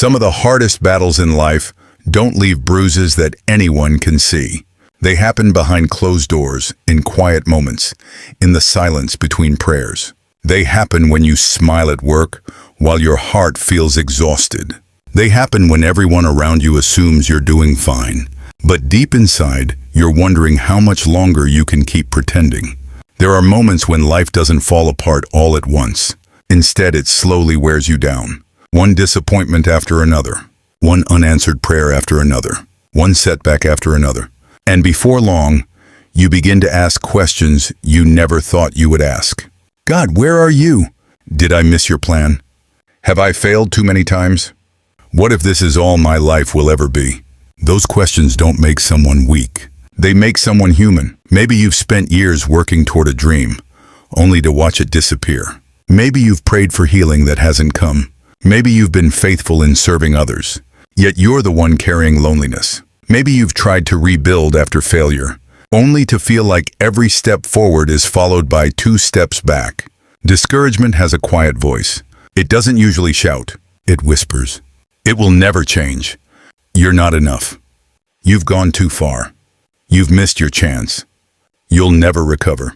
Some of the hardest battles in life don't leave bruises that anyone can see. They happen behind closed doors, in quiet moments, in the silence between prayers. They happen when you smile at work while your heart feels exhausted. They happen when everyone around you assumes you're doing fine. But deep inside, you're wondering how much longer you can keep pretending. There are moments when life doesn't fall apart all at once. Instead, it slowly wears you down. One disappointment after another. One unanswered prayer after another. One setback after another. And before long, you begin to ask questions you never thought you would ask. God, where are you? Did I miss your plan? Have I failed too many times? What if this is all my life will ever be? Those questions don't make someone weak. They make someone human. Maybe you've spent years working toward a dream, only to watch it disappear. Maybe you've prayed for healing that hasn't come. Maybe you've been faithful in serving others, yet you're the one carrying loneliness. Maybe you've tried to rebuild after failure, only to feel like every step forward is followed by 2 steps back. Discouragement has a quiet voice. It doesn't usually shout. It whispers. It will never change. You're not enough. You've gone too far. You've missed your chance. You'll never recover.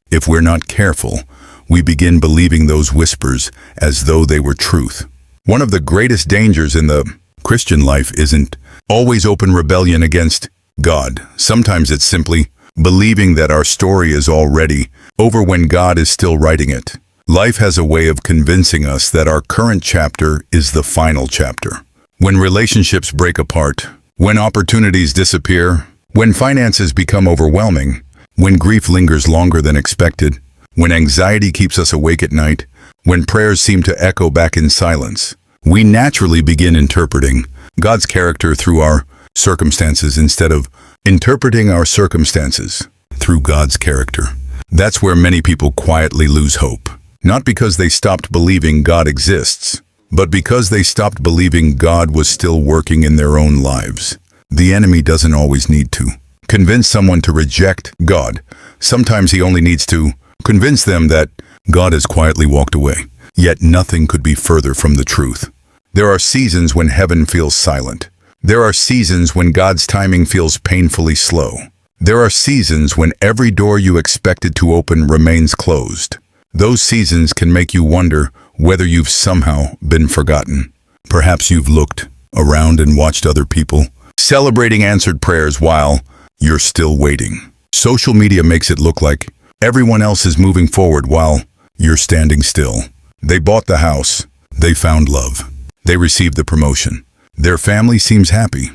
If we're not careful, we begin believing those whispers as though they were truth. One of the greatest dangers in the Christian life isn't always open rebellion against God. Sometimes it's simply believing that our story is already over when God is still writing it. Life has a way of convincing us that our current chapter is the final chapter. When relationships break apart, when opportunities disappear, when finances become overwhelming, when grief lingers longer than expected, when anxiety keeps us awake at night, when prayers seem to echo back in silence, we naturally begin interpreting God's character through our circumstances instead of interpreting our circumstances through God's character. That's where many people quietly lose hope. Not because they stopped believing God exists, but because they stopped believing God was still working in their own lives. The enemy doesn't always need to convince someone to reject God. Sometimes he only needs to convince them that God has quietly walked away. Yet nothing could be further from the truth. There are seasons when heaven feels silent. There are seasons when God's timing feels painfully slow. There are seasons when every door you expected to open remains closed. Those seasons can make you wonder whether you've somehow been forgotten. Perhaps you've looked around and watched other people celebrating answered prayers while you're still waiting. Social media makes it look like everyone else is moving forward while you're standing still. They bought the house. They found love. They received the promotion. Their family seems happy.